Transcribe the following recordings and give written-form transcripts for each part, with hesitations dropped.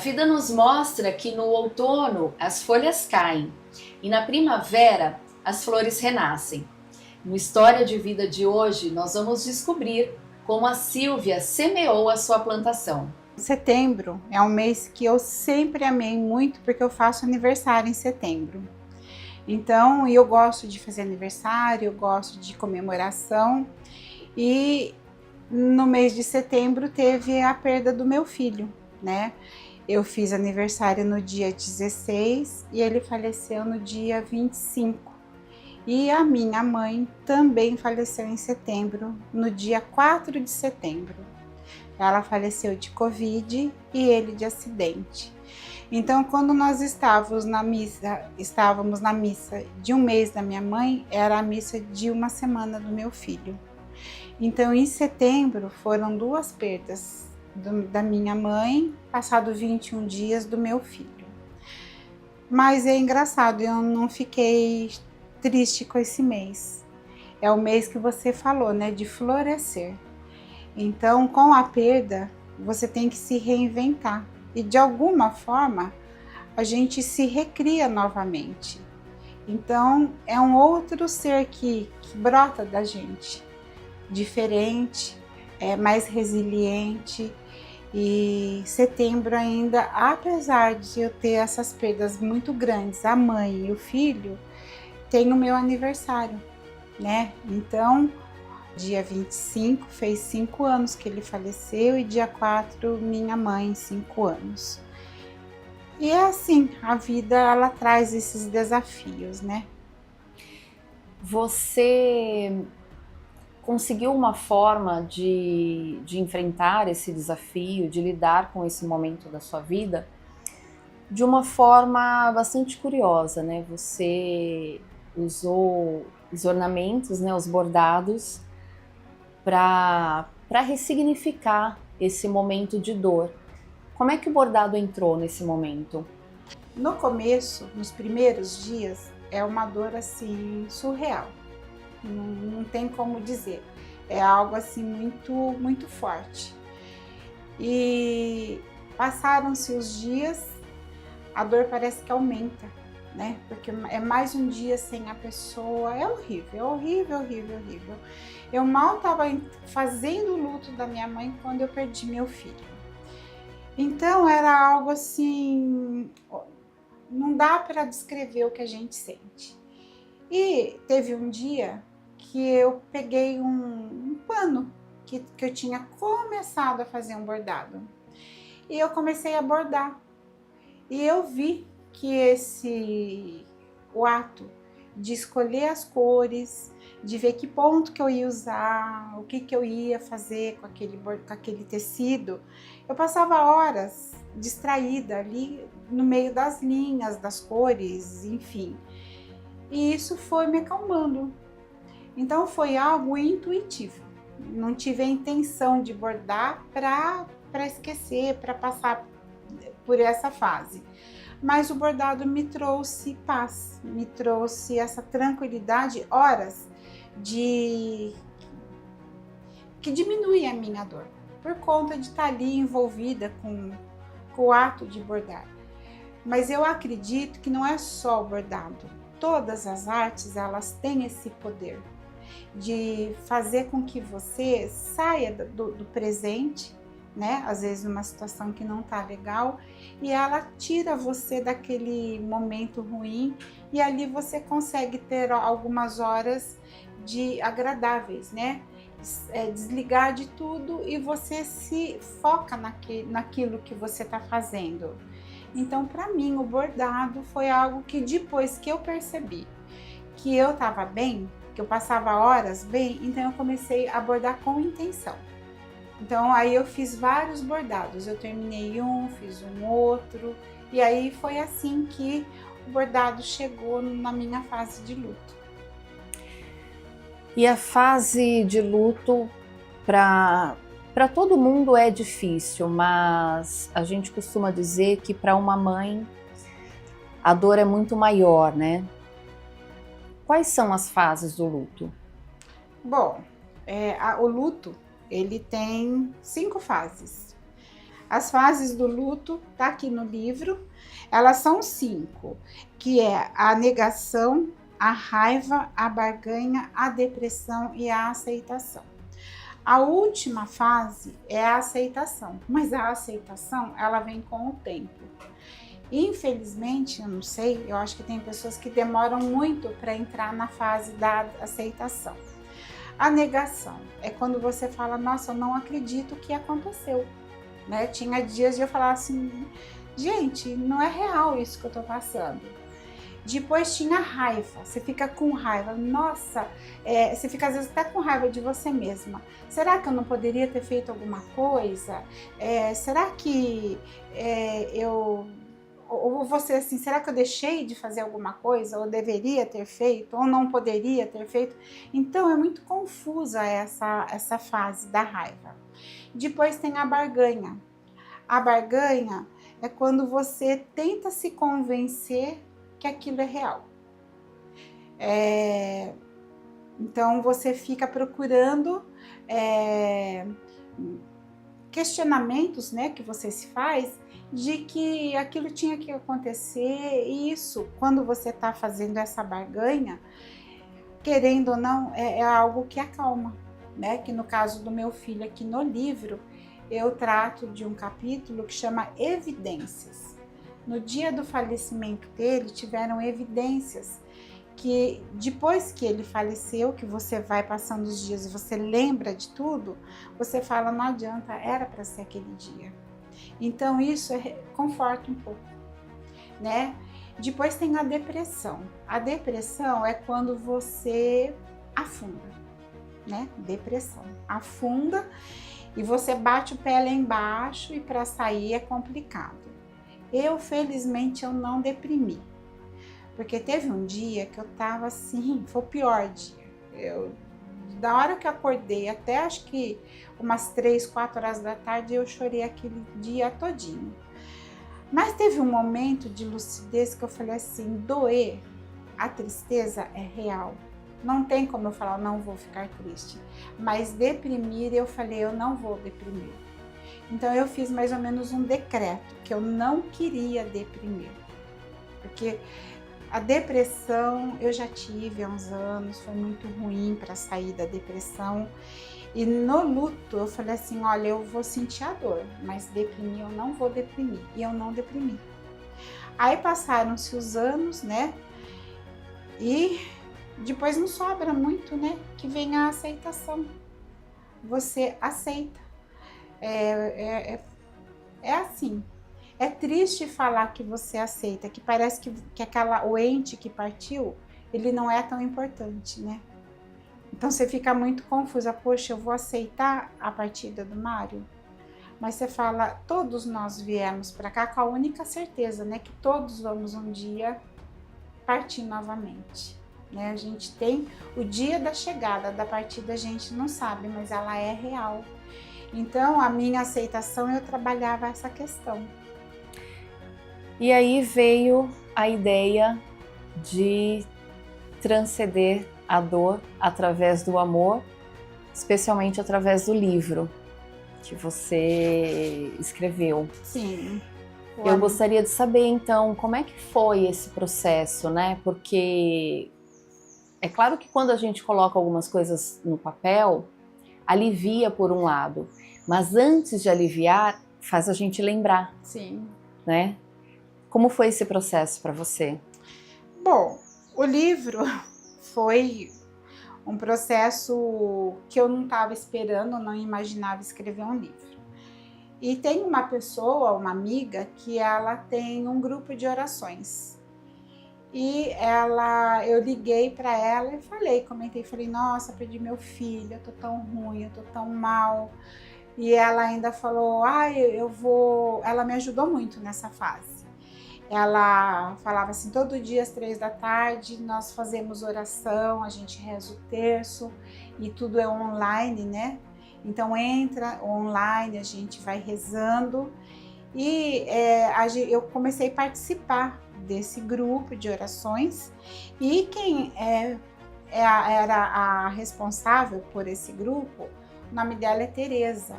vida nos mostra que no outono as folhas caem e na primavera as flores renascem. No História de Vida de hoje, nós vamos descobrir como a Silvia semeou a sua plantação. Setembro é um mês que eu sempre amei muito porque eu faço aniversário em setembro. Então, eu gosto de fazer aniversário, eu gosto de comemoração e no mês de setembro teve a perda do meu filho, né? Eu fiz aniversário no dia 16 e ele faleceu no dia 25. E a minha mãe também faleceu em setembro, no dia 4 de setembro. Ela faleceu de Covid e ele de acidente. Então, quando nós estávamos na missa de um mês da minha mãe, era a missa de uma semana do meu filho. Então, em setembro, foram duas perdas da minha mãe, passado 21 dias do meu filho. Mas é engraçado, eu não fiquei triste com esse mês. É o mês que você falou, né, de florescer. Então, com a perda, você tem que se reinventar. E de alguma forma, a gente se recria novamente. Então, é um outro ser que brota da gente. Diferente, mais resiliente. E setembro ainda, apesar de eu ter essas perdas muito grandes, a mãe e o filho, tem o meu aniversário, né? Então, dia 25 fez 5 anos que ele faleceu e dia 4 minha mãe, 5 anos. E é assim, a vida ela traz esses desafios, né? Você conseguiu uma forma de enfrentar esse desafio, de lidar com esse momento da sua vida de uma forma bastante curiosa, né? Você usou os ornamentos, né, os bordados, para ressignificar esse momento de dor. Como é que o bordado entrou nesse momento? No começo, nos primeiros dias, é uma dor assim surreal. Não tem como dizer. É algo assim muito forte. E passaram-se os dias, a dor parece que aumenta, né? Porque é mais um dia sem a pessoa. É horrível. Eu mal estava fazendo o luto da minha mãe quando eu perdi meu filho. Então era algo assim, não dá para descrever o que a gente sente. E teve um dia que eu peguei um pano que eu tinha começado a fazer um bordado. E eu comecei a bordar. E eu vi que o ato de escolher as cores, de ver que ponto que eu ia usar, o que eu ia fazer com aquele tecido, eu passava horas distraída ali no meio das linhas, das cores, enfim. E isso foi me acalmando. Então foi algo intuitivo. Não tive a intenção de bordar para esquecer, para passar por essa fase. Mas o bordado me trouxe paz, me trouxe essa tranquilidade, horas que diminui a minha dor, por conta de estar ali envolvida com o ato de bordar. Mas eu acredito que não é só o bordado. Todas as artes, elas têm esse poder de fazer com que você saia do presente, né? Às vezes numa situação que não tá legal, e ela tira você daquele momento ruim e ali você consegue ter algumas horas agradáveis, né? Desligar de tudo e você se foca naquilo que você tá fazendo. Então, para mim, o bordado foi algo que depois que eu percebi que eu tava bem, que eu passava horas bem, então eu comecei a bordar com intenção. Então aí eu fiz vários bordados, eu terminei um, fiz um outro, e aí foi assim que o bordado chegou na minha fase de luto. E a fase de luto para todo mundo é difícil, mas a gente costuma dizer que para uma mãe a dor é muito maior, né? Quais são as fases do luto? Bom, o luto ele tem 5 fases. As fases do luto tá aqui no livro. Elas são 5, que é a negação, a raiva, a barganha, a depressão e a aceitação. A última fase é a aceitação, mas a aceitação ela vem com o tempo. Infelizmente, eu não sei, eu acho que tem pessoas que demoram muito para entrar na fase da aceitação. A negação é quando você fala, nossa, eu não acredito que aconteceu. Né? Tinha dias de eu falar assim, gente, não é real isso que eu tô passando. Depois tinha raiva, você fica com raiva, nossa, você fica às vezes até com raiva de você mesma. Será que eu não poderia ter feito alguma coisa? Será que ou você assim, será que eu deixei de fazer alguma coisa? Ou deveria ter feito? Ou não poderia ter feito? Então é muito confusa essa fase da raiva. Depois tem a barganha. A barganha é quando você tenta se convencer que aquilo é real. Então você fica procurando questionamentos, né, que você se faz de que aquilo tinha que acontecer. E isso, quando você está fazendo essa barganha, querendo ou não, é algo que acalma, né? Que no caso do meu filho aqui no livro, eu trato de um capítulo que chama Evidências. No dia do falecimento dele, tiveram evidências que depois que ele faleceu, que você vai passando os dias e você lembra de tudo, você fala, não adianta, era para ser aquele dia. Então isso conforta um pouco, né? Depois tem a depressão. A depressão é quando você afunda, né? Depressão. Afunda e você bate o pé lá embaixo e para sair é complicado. Felizmente, eu não deprimi. Porque teve um dia que eu tava assim, foi o pior dia. Da hora que eu acordei até acho que umas 3, 4 horas da tarde, eu chorei aquele dia todinho. Mas teve um momento de lucidez que eu falei assim, doer, a tristeza é real. Não tem como eu falar, não vou ficar triste. Mas deprimir, eu falei, eu não vou deprimir. Então eu fiz mais ou menos um decreto, que eu não queria deprimir. Porque a depressão eu já tive há uns anos, foi muito ruim para sair da depressão. E no luto eu falei assim, olha, eu vou sentir a dor, mas deprimir eu não vou deprimir. E eu não deprimi. Aí passaram-se os anos, né? E depois não sobra muito, né? Que vem a aceitação. Você aceita. É assim. É triste falar que você aceita, que parece que o ente que partiu, ele não é tão importante, né? Então você fica muito confusa, poxa, eu vou aceitar a partida do Mário? Mas você fala, todos nós viemos para cá com a única certeza, né? Que todos vamos um dia partir novamente, né? A gente tem o dia da chegada, da partida a gente não sabe, mas ela é real. Então a minha aceitação, eu trabalhava essa questão. E aí veio a ideia de transcender a dor através do amor, especialmente através do livro que você escreveu. Sim. Eu gostaria de saber, então, como é que foi esse processo, né? Porque é claro que quando a gente coloca algumas coisas no papel, alivia por um lado, mas antes de aliviar, faz a gente lembrar. Sim. Né? Como foi esse processo para você? Bom, o livro foi um processo que eu não estava esperando, não imaginava escrever um livro. E tem uma pessoa, uma amiga, que ela tem um grupo de orações. E eu liguei para ela e comentei, nossa, perdi meu filho, eu tô tão ruim, eu tô tão mal. E ela ainda falou, ela me ajudou muito nessa fase. Ela falava assim, todo dia às 3 da tarde nós fazemos oração, a gente reza o terço e tudo é online, né? Então entra online, a gente vai rezando e eu comecei a participar desse grupo de orações e quem era a responsável por esse grupo, o nome dela é Tereza.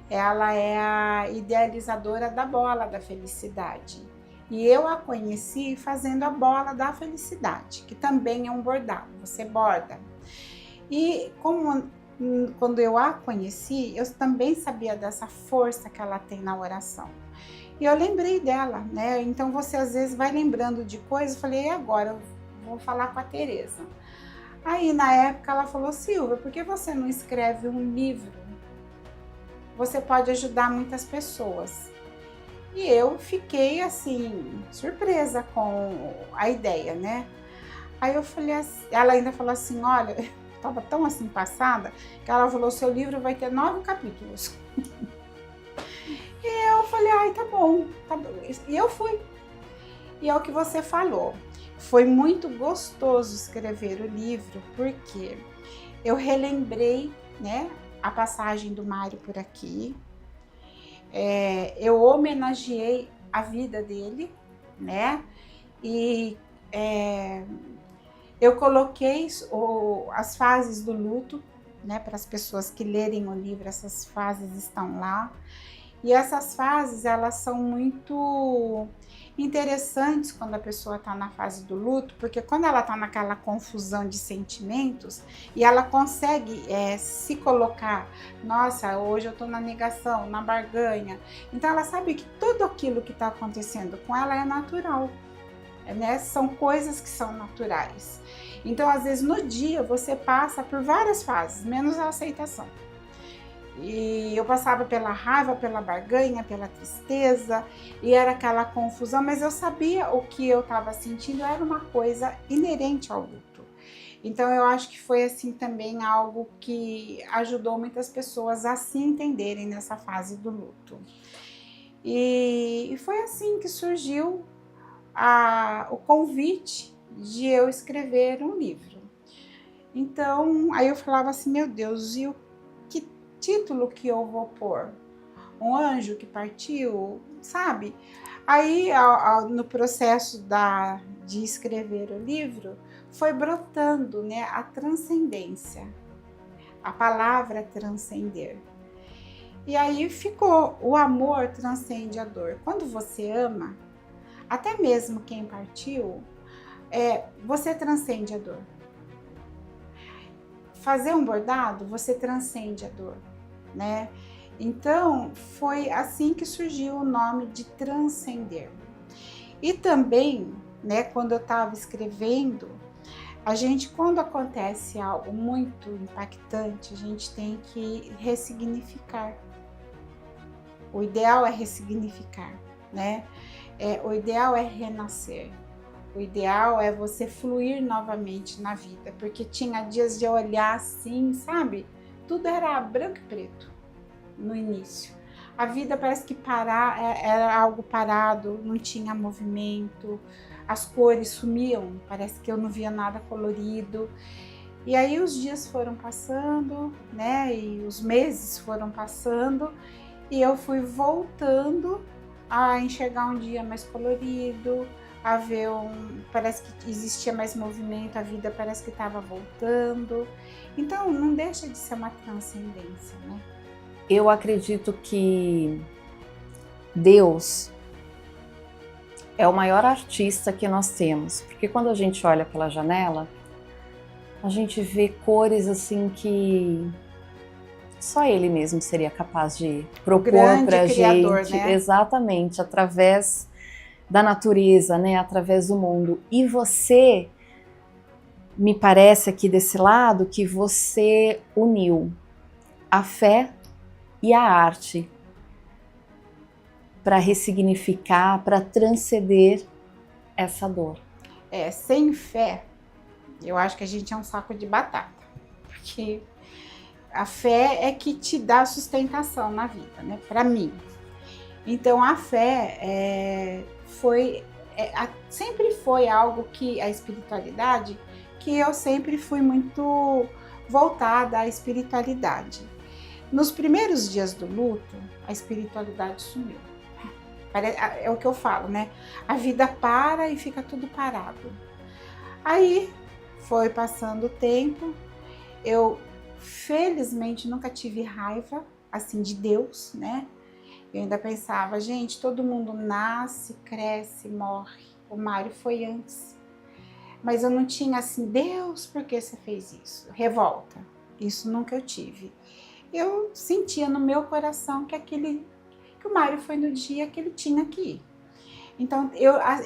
ela é a idealizadora da bola da felicidade. E eu a conheci fazendo a bola da felicidade, que também é um bordado, você borda. E quando eu a conheci, eu também sabia dessa força que ela tem na oração. E eu lembrei dela, né? Então você às vezes vai lembrando de coisas, eu falei, e agora? Eu vou falar com a Tereza. Aí na época ela falou, Silvia, por que você não escreve um livro? Você pode ajudar muitas pessoas. E eu fiquei assim, surpresa com a ideia, né? Aí eu falei assim, ela ainda falou assim, olha, eu estava tão assim passada, que ela falou, seu livro vai ter 9 capítulos. E eu falei, ai, tá bom, tá bom. E eu fui. E é o que você falou. Foi muito gostoso escrever o livro, porque eu relembrei, né, a passagem do Mário por aqui. Eu homenageei a vida dele, né? E eu coloquei as fases do luto, né? Para as pessoas que lerem o livro, essas fases estão lá. E essas fases, elas são muito interessantes quando a pessoa está na fase do luto, porque quando ela está naquela confusão de sentimentos e ela consegue se colocar, nossa, hoje eu estou na negação, na barganha, então ela sabe que tudo aquilo que está acontecendo com ela é natural, né? São coisas que são naturais. Então, às vezes, no dia você passa por várias fases, menos a aceitação. E eu passava pela raiva, pela barganha, pela tristeza, e era aquela confusão, mas eu sabia o que eu estava sentindo, era uma coisa inerente ao luto. Então eu acho que foi assim também algo que ajudou muitas pessoas a se entenderem nessa fase do luto. E foi assim que surgiu o convite de eu escrever um livro. Então aí eu falava assim, meu Deus, e o título que eu vou pôr? Um anjo que partiu, sabe? Aí, no processo de escrever o livro, foi brotando, né, a transcendência, a palavra transcender. E aí ficou, o amor transcende a dor. Quando você ama, até mesmo quem partiu, você transcende a dor. Fazer um bordado, você transcende a dor, né? Então, foi assim que surgiu o nome de Transcender. E também, né, quando eu estava escrevendo, quando acontece algo muito impactante, a gente tem que ressignificar. O ideal é ressignificar, né? O ideal é renascer. O ideal é você fluir novamente na vida, porque tinha dias de eu olhar assim, sabe? Tudo era branco e preto no início. A vida parece que era algo parado, não tinha movimento, as cores sumiam, parece que eu não via nada colorido. E aí os dias foram passando, né? E os meses foram passando, e eu fui voltando a enxergar um dia mais colorido, a ver parece que existia mais movimento, a vida parece que estava voltando. Então não deixa de ser uma transcendência, né? Eu acredito que Deus é o maior artista que nós temos, porque quando a gente olha pela janela, a gente vê cores assim que só Ele mesmo seria capaz de propor para a gente, né? Exatamente, através da natureza, né? Através do mundo. E você, me parece aqui desse lado, que você uniu a fé e a arte para ressignificar, para transcender essa dor. Sem fé, eu acho que a gente é um saco de batata, porque a fé é que te dá sustentação na vida, né? Para mim. Então a fé sempre foi algo que a espiritualidade, que eu sempre fui muito voltada à espiritualidade. Nos primeiros dias do luto, a espiritualidade sumiu. É o que eu falo, né? A vida para e fica tudo parado. Aí foi passando o tempo, eu felizmente nunca tive raiva, assim, de Deus, né? Eu ainda pensava, gente, todo mundo nasce, cresce, morre. O Mário foi antes. Mas eu não tinha assim, Deus, por que você fez isso? Revolta. Isso nunca eu tive. Eu sentia no meu coração que o Mário foi no dia que ele tinha que ir. Então,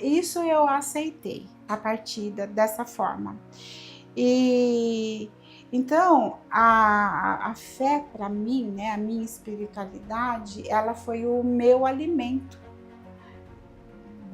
isso eu aceitei a partir dessa forma. E então, a fé para mim, né, a minha espiritualidade, ela foi o meu alimento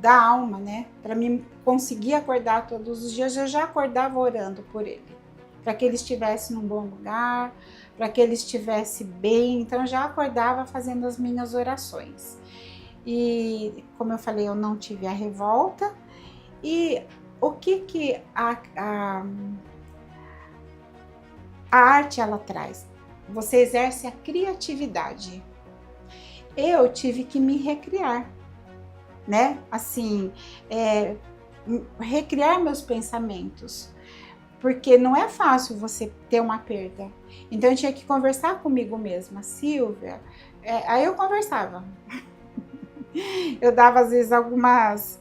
da alma, né? Para mim conseguir acordar todos os dias, eu já acordava orando por ele, para que ele estivesse num bom lugar, para que ele estivesse bem. Então, eu já acordava fazendo as minhas orações. E, como eu falei, eu não tive a revolta. E o que a arte ela traz? Você exerce a criatividade. Eu tive que me recriar, né? Assim, recriar meus pensamentos, porque não é fácil você ter uma perda. Então eu tinha que conversar comigo mesma, Silvia. Aí eu conversava. Eu dava às vezes algumas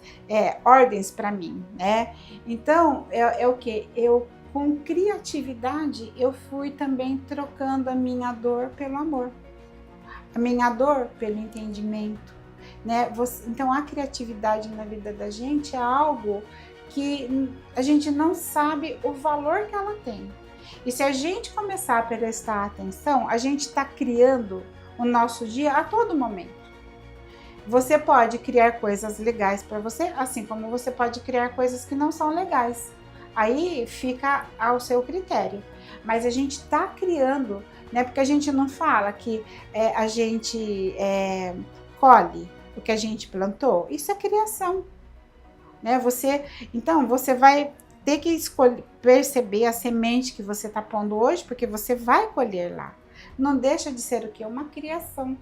ordens para mim, né? Então é o que eu com criatividade eu fui também trocando a minha dor pelo amor, a minha dor pelo entendimento, né? Então a criatividade na vida da gente é algo que a gente não sabe o valor que ela tem. E se a gente começar a prestar atenção, a gente está criando o nosso dia a todo momento. Você pode criar coisas legais para você, assim como você pode criar coisas que não são legais. Aí fica ao seu critério. Mas a gente está criando, né? Porque a gente não fala que a gente colhe o que a gente plantou. Isso é criação, né? Então você vai ter que perceber a semente que você está pondo hoje, porque você vai colher lá. Não deixa de ser o quê? Uma criação.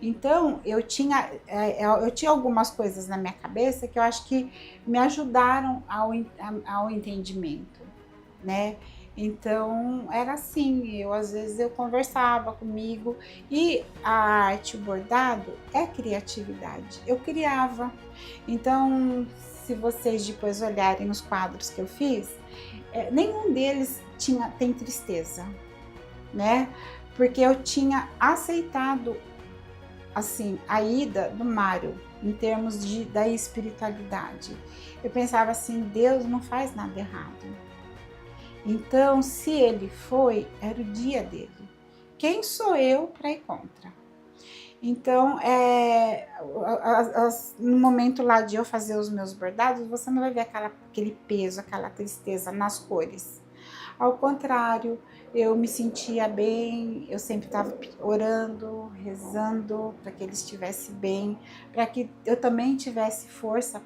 Então, eu tinha algumas coisas na minha cabeça que eu acho que me ajudaram ao entendimento, né? Então, era assim, às vezes eu conversava comigo, e a arte, o bordado, é criatividade. Eu criava. Então, se vocês depois olharem os quadros que eu fiz, nenhum deles tem tristeza, né? Porque eu tinha aceitado assim, a ida do Mário, em termos da espiritualidade. Eu pensava assim, Deus não faz nada errado. Então, se ele foi, era o dia dele. Quem sou eu para ir contra? Então, no momento lá de eu fazer os meus bordados, você não vai ver aquele peso, aquela tristeza nas cores. Ao contrário, eu me sentia bem, eu sempre estava orando, rezando para que ele estivesse bem, para que eu também tivesse força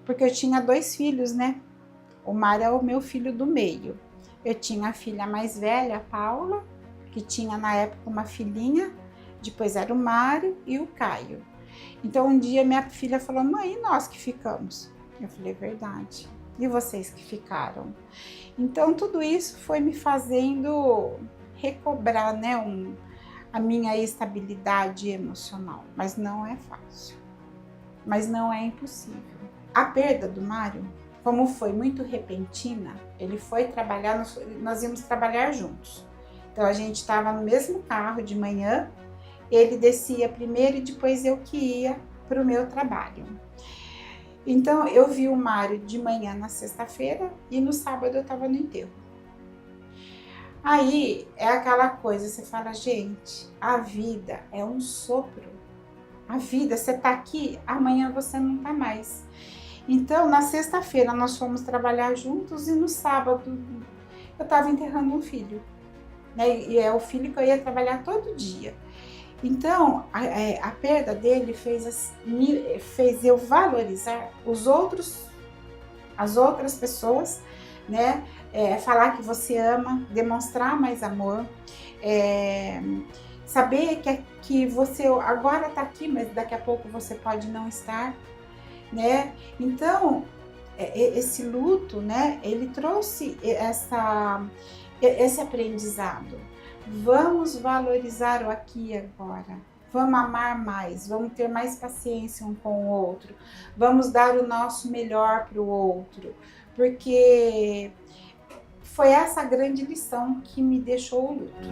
porque eu tinha 2 filhos, né? O Mário é o meu filho do meio. Eu tinha a filha mais velha, a Paula, que tinha na época uma filhinha, depois era o Mário e o Caio. Então um dia minha filha falou, mãe, e nós que ficamos? Eu falei, verdade. E vocês que ficaram? Então, tudo isso foi me fazendo recobrar, né, a minha estabilidade emocional. Mas não é fácil. Mas não é impossível. A perda do Mário, como foi muito repentina, ele foi trabalhar, nós íamos trabalhar juntos. Então, a gente estava no mesmo carro de manhã, ele descia primeiro e depois eu que ia para o meu trabalho. Então, eu vi o Mário de manhã na sexta-feira e no sábado eu estava no enterro. Aí, é aquela coisa, você fala, gente, a vida é um sopro. A vida, você tá aqui, amanhã você não tá mais. Então, na sexta-feira nós fomos trabalhar juntos e no sábado eu estava enterrando um filho, né? E é o filho que eu ia trabalhar todo dia. Então, a perda dele fez eu valorizar as outras pessoas, né? Falar que você ama, demonstrar mais amor, saber que você agora está aqui, mas daqui a pouco você pode não estar, né? Então, esse luto, né? Ele trouxe esse aprendizado. Vamos valorizar o aqui e agora. Vamos amar mais, vamos ter mais paciência um com o outro, vamos dar o nosso melhor para o outro, porque foi essa grande lição que me deixou o luto.